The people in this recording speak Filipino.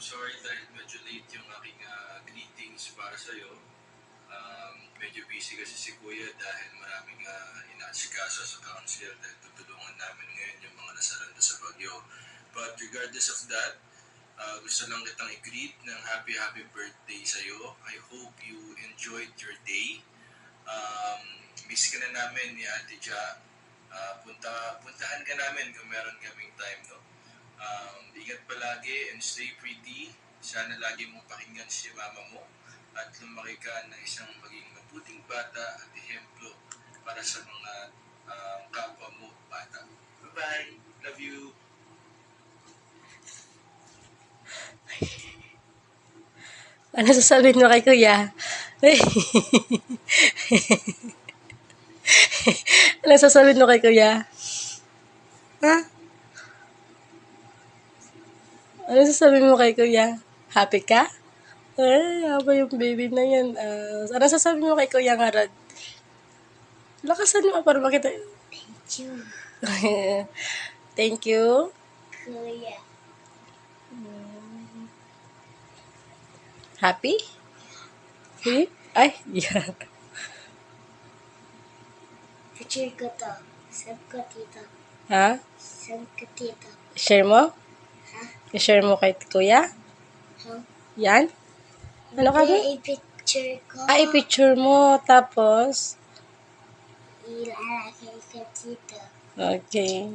sorry dahil medyo late yung aking greetings para sa'yo. Medyo busy kasi si Kuya dahil maraming inaasikaso sa council dahil tutulungan namin ngayon yung mga nasalanta sa bagyo. But regardless of that, gusto lang kitang i-greet ng happy birthday sa'yo. I hope you enjoyed your day. Miss ka na namin ni Ate Ja. Puntahan ka namin kung meron kaming time, no? Ingat palagi and stay pretty. Sana lagi mong pakinggan si mama mo at lumaki ka na isang maging mabuting bata at ehemplo para sa mga kapwa mo bata. Bye-bye! Love you! Ano sasabihin mo kay Kuya? Ano sasabihin mo kay Kuya? Ha? Ano sasabihin mo kay Kuya? Happy ka? Ay, haba yung baby na yan. Ano sasabihin mo kay Kuya nga, Rod? Lakasan mo para makita. Thank you, Thank you. Kuya. Happy? Ay, yeah. Picture ko to. Send ko dito. Ha? Send ko dito. Share mo? Ha? I-share mo kay Kuya? Huh? Yan? Ano ka ba? Hindi, i-picture ko. I-picture mo. Tapos? Ilalagay ko dito. Okay.